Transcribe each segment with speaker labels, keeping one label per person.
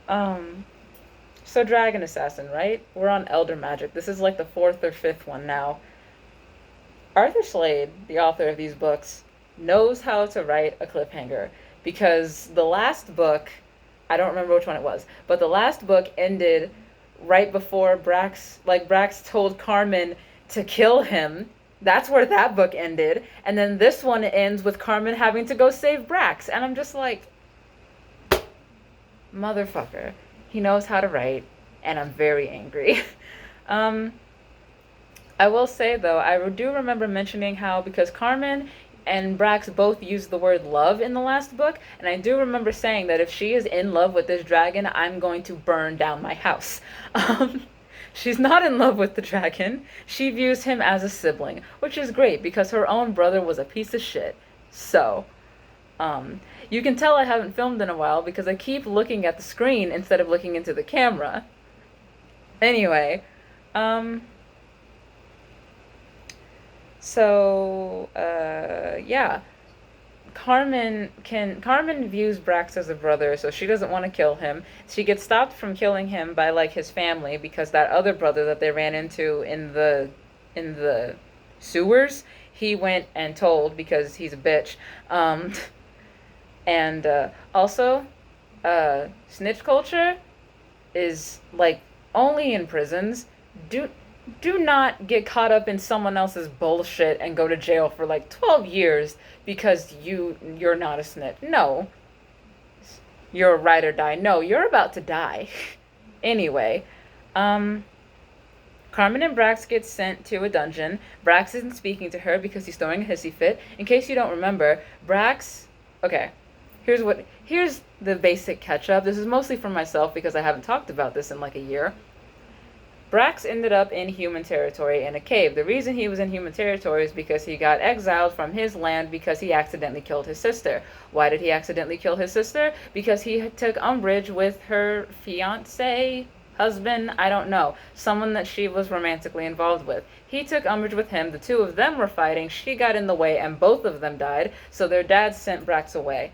Speaker 1: Um, so Dragon Assassin, right? We're on Elder Magic. This is like the fourth or fifth one now. Arthur Slade, the author of these books, knows how to write a cliffhanger because the last book, I don't remember which one it was, but the last book ended right before Brax told Carmen to kill him. That's where that book ended. And then this one ends with Carmen having to go save Brax. And I'm just like, motherfucker. He knows how to write, and I'm very angry. um, I will say though, I do remember mentioning how because Carmen and Brax both used the word love in the last book, and I do remember saying that if she is in love with this dragon, I'm going to burn down my house. Um, she's not in love with the dragon. She views him as a sibling, which is great because her own brother was a piece of shit. So, you can tell I haven't filmed in a while because I keep looking at the screen instead of looking into the camera. Anyway, um, yeah. Carmen views Brax as a brother, so she doesn't want to kill him. She gets stopped from killing him by like his family because that other brother that they ran into in the sewers, he went and told because he's a bitch. And also, snitch culture is like only in prisons. Do do not get caught up in someone else's bullshit and go to jail for like 12 years because you're not a snitch. No, you're a ride or die. No, you're about to die. Anyway, um Carmen and Brax get sent to a dungeon. Brax isn't speaking to her because he's throwing a hissy fit. In case you don't remember, Brax. Okay, here's the basic catch up. This is mostly for myself because I haven't talked about this in like a year. Brax ended up in human territory in a cave. The reason he was in human territory is because he got exiled from his land because he accidentally killed his sister. Why did he accidentally kill his sister? Because he took umbrage with her fiance, husband, I don't know, someone that she was romantically involved with. He took umbrage with him. The two of them were fighting. She got in the way and both of them died. So their dad sent Brax away.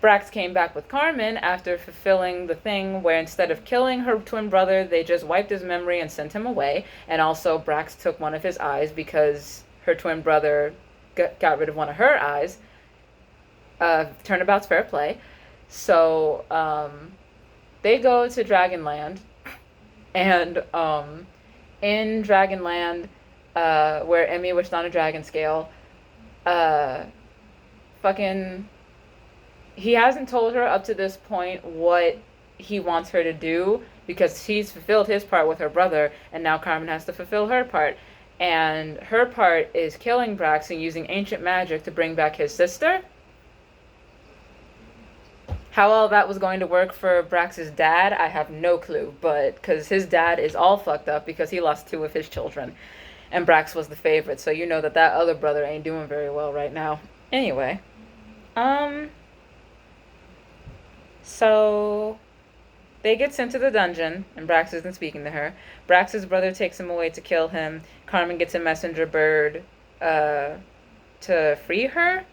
Speaker 1: Brax came back with Carmen after fulfilling the thing where instead of killing her twin brother, they just wiped his memory and sent him away. And also, Brax took one of his eyes because her twin brother got rid of one of her eyes. Turnabout's fair play. So they go to Dragonland, and in Dragonland, where Emmy wished on a dragon scale, uh, fucking he hasn't told her up to this point what he wants her to do because he's fulfilled his part with her brother, and now Carmen has to fulfill her part. And her part is killing Brax and using ancient magic to bring back his sister. How all that was going to work for Brax's dad, I have no clue, but because his dad is all fucked up because he lost two of his children, and Brax was the favorite, so you know that that other brother ain't doing very well right now. Anyway, um, so they get sent to the dungeon, and Brax isn't speaking to her. Brax's brother takes him away to kill him. Carmen gets a messenger bird uh, to free her.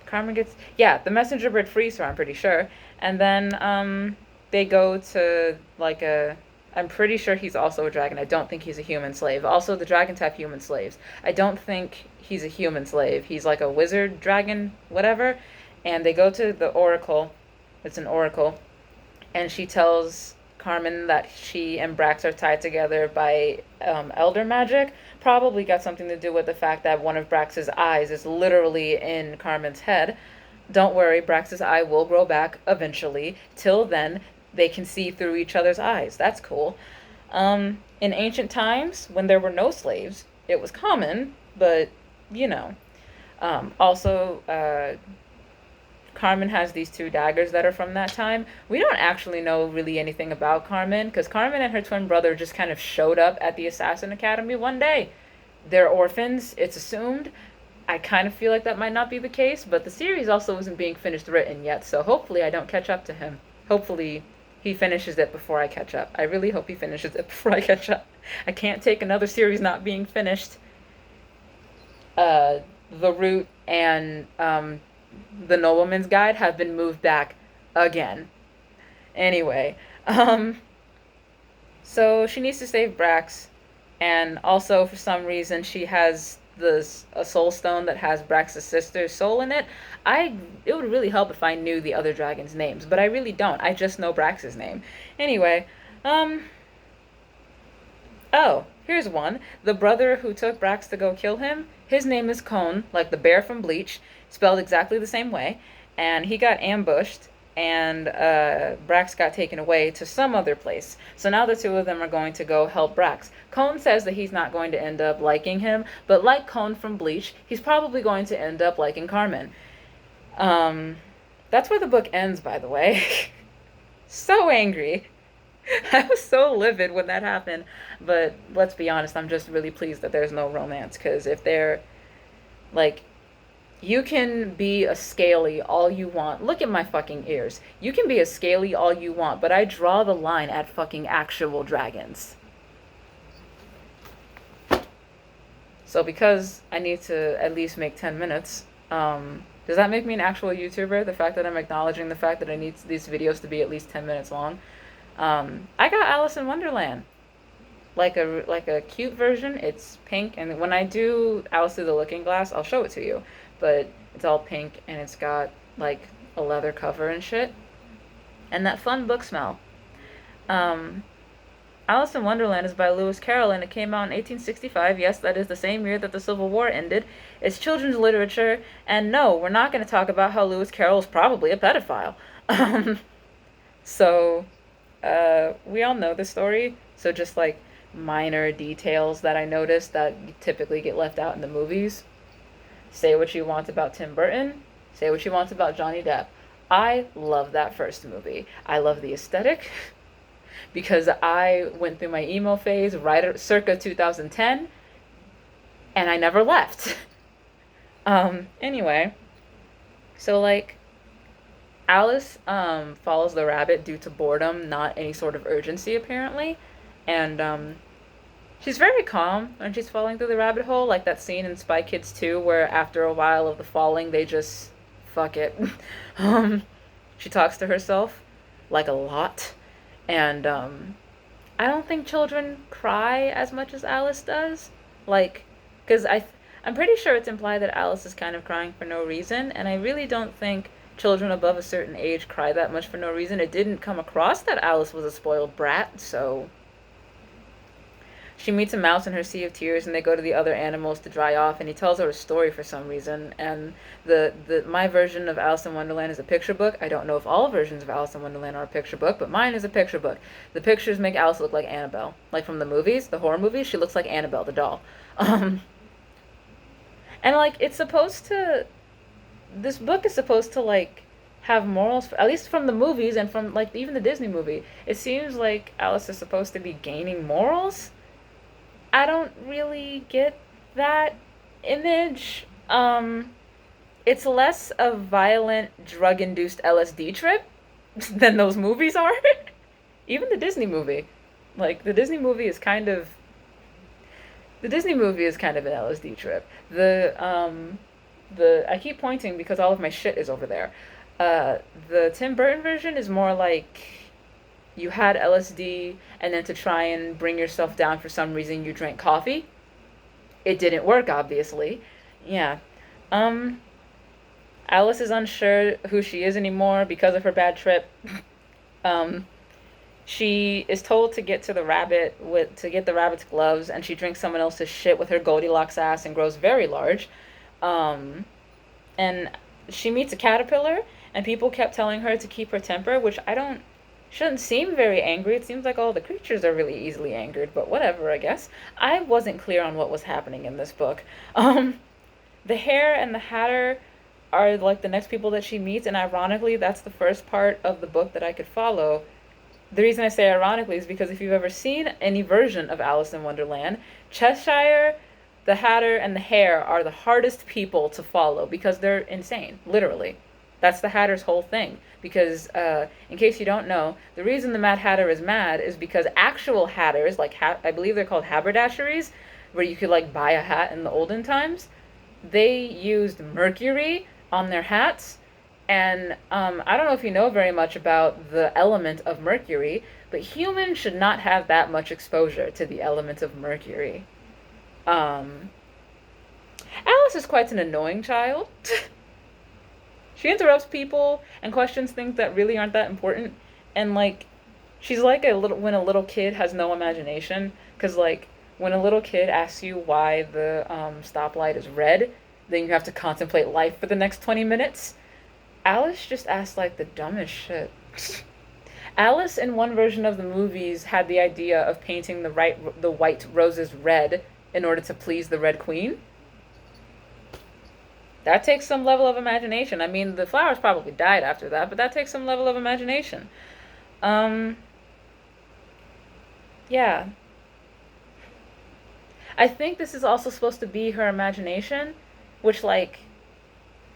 Speaker 1: Carmen gets, yeah, the messenger bird frees her, I'm pretty sure. And then they go to like a, I'm pretty sure he's also a dragon. I don't think he's a human slave. Also, the dragons have human slaves. I don't think he's a human slave. He's like a wizard dragon, whatever. And they go to the oracle. It's an oracle, and she tells Carmen that she and Brax are tied together by elder magic. Probably got something to do with the fact that one of Brax's eyes is literally in Carmen's head. Don't worry, Brax's eye will grow back eventually. Till then, they can see through each other's eyes. That's cool. In ancient times, when there were no slaves, it was common, but you know. Also, Carmen has these two daggers that are from that time. We don't actually know really anything about Carmen because Carmen and her twin brother just kind of showed up at the Assassin Academy one day. They're orphans, it's assumed. I kind of feel like that might not be the case, but the series also isn't being finished written yet, so hopefully I don't catch up to him. Hopefully he finishes it before I catch up. I really hope he finishes it before I catch up. I can't take another series not being finished. The Root and the Nobleman's Guide have been moved back again. Anyway, um, so she needs to save Brax, and also for some reason she has this a soul stone that has Brax's sister's soul in it. I It would really help if I knew the other dragons' names, but I really don't. I just know Brax's name. Anyway, um, oh, here's one. The brother who took Brax to go kill him, his name is Cone, like the bear from Bleach, spelled exactly the same way. And he got ambushed, and Brax got taken away to some other place. So now the two of them are going to go help Brax. Cone says that he's not going to end up liking him, but like Cone from Bleach, he's probably going to end up liking Carmen. Um, that's where the book ends, by the way. So angry. I was so livid when that happened. But let's be honest, I'm just really pleased that there's no romance. Because if they're, like, you can be a scaly all you want. Look at my fucking ears. You can be a scaly all you want, but I draw the line at fucking actual dragons. So because I need to at least make 10 minutes, does that make me an actual YouTuber? The fact that I'm acknowledging the fact that I need these videos to be at least 10 minutes long. I got Alice in Wonderland, like a cute version. It's pink, and when I do Alice Through the Looking Glass, I'll show it to you. But it's all pink, and it's got like a leather cover and shit, and that fun book smell. Um, Alice in Wonderland is by Lewis Carroll, and it came out in 1865. Yes, that is the same year that the Civil War ended. It's children's literature, and no, we're not going to talk about how Lewis Carroll is probably a pedophile. So we all know the story. So just like minor details that I noticed that typically get left out in the movies. Say what you want about Tim Burton. Say what you want about Johnny Depp. I love that first movie. I love the aesthetic because I went through my emo phase circa 2010 and I never left. Anyway, so like Alice follows the rabbit due to boredom, not any sort of urgency apparently. And she's very calm when she's falling through the rabbit hole, like that scene in Spy Kids 2 where after a while of the falling they just fuck it. She talks to herself like a lot. And I don't think children cry as much as Alice does. Like, because I'm pretty sure it's implied that Alice is kind of crying for no reason, and I really don't think children above a certain age cry that much for no reason. It didn't come across that Alice was a spoiled brat, so she meets a mouse in her sea of tears, and they go to the other animals to dry off, and he tells her a story for some reason. And my version of Alice in Wonderland is a picture book. I don't know if all versions of Alice in Wonderland are a picture book, but mine is a picture book. The pictures make Alice look like Annabelle. Like from the movies, the horror movies, she looks like Annabelle the doll. And like this book is supposed to like have morals, at least from the movies and from like even the Disney movie. It seems like Alice is supposed to be gaining morals. I don't really get that image. It's less a violent drug-induced LSD trip than those movies are. Even the Disney movie. Like the Disney movie is kind of an LSD trip. I keep pointing because all of my shit is over there. The Tim Burton version is more like you had LSD, and then to try and bring yourself down for some reason, you drank coffee. It didn't work, obviously. Yeah. Alice is unsure who she is anymore because of her bad trip. She is told to get the rabbit's gloves, and she drinks someone else's shit with her Goldilocks ass and grows very large. And she meets a caterpillar, and people kept telling her to keep her temper, which shouldn't seem very angry. It seems like all the creatures are really easily angered, but whatever, I guess. I wasn't clear on what was happening in this book. The Hare and the Hatter are like the next people that she meets, and ironically, that's the first part of the book that I could follow. The reason I say ironically is because if you've ever seen any version of Alice in Wonderland, Cheshire, the Hatter, and the Hare are the hardest people to follow because they're insane, literally. That's the Hatter's whole thing. Because, in case you don't know, the reason the Mad Hatter is mad is because actual hatters, like I believe they're called haberdasheries, where you could like buy a hat in the olden times, they used mercury on their hats, And I don't know if you know very much about the element of mercury, but humans should not have that much exposure to the element of mercury. Um, Alice is quite an annoying child. She interrupts people and questions things that really aren't that important. And like, she's like a little when a little kid has no imagination. Cause like when a little kid asks you why the stoplight is red, then you have to contemplate life for the next 20 minutes. Alice just asked like the dumbest shit. Alice in one version of the movies had the idea of painting the white roses red in order to please the Red Queen. That takes some level of imagination. I mean, the flowers probably died after that, but that takes some level of imagination. Um, yeah. I think this is also supposed to be her imagination, which like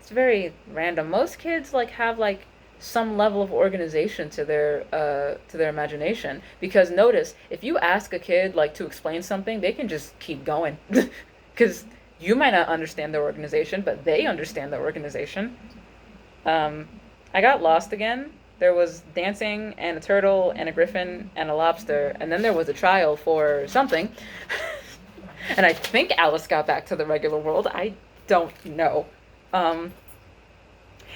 Speaker 1: it's very random. Most kids like have like some level of organization to their imagination because notice if you ask a kid like to explain something, they can just keep going because you might not understand their organization, but they understand their organization. Um, I got lost again. There was dancing and a turtle and a griffin and a lobster, and then there was a trial for something. And I think Alice got back to the regular world. I don't know. Um,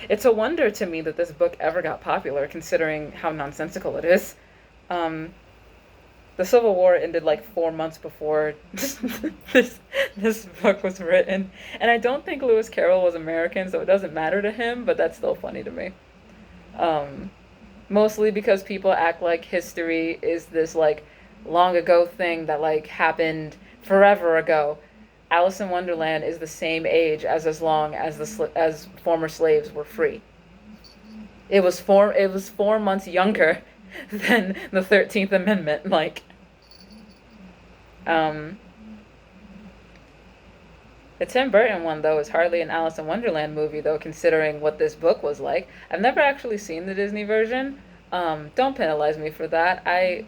Speaker 1: it's a wonder to me that this book ever got popular, considering how nonsensical it is. Um, the Civil War ended like 4 months before this this book was written, and I don't think Lewis Carroll was American, so it doesn't matter to him. But that's still funny to me. Um, Mostly because people act like history is this like long ago thing that like happened forever ago. Alice in Wonderland is the same age as long as as former slaves were free. It was 4 months younger than the 13th Amendment. Like, um, the Tim Burton one though is hardly an Alice in Wonderland movie though, considering what this book was like. I've never actually seen the Disney version. Don't penalize me for that. I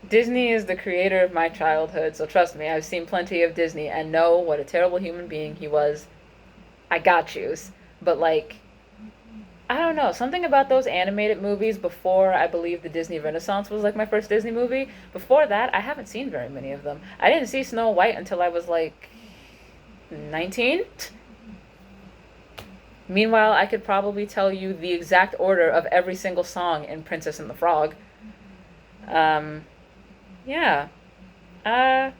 Speaker 1: Disney is the creator of my childhood, so trust me, I've seen plenty of Disney and know what a terrible human being he was. I got yous. But like, I don't know, something about those animated movies before I believe the Disney Renaissance was like my first Disney movie. Before that, I haven't seen very many of them. I didn't see Snow White until I was like 19. Meanwhile, I could probably tell you the exact order of every single song in Princess and the Frog. Um, yeah. Uh,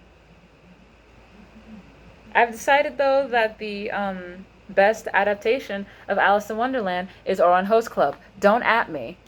Speaker 1: I've decided though that the best adaptation of Alice in Wonderland is Oran Host Club. Don't at me.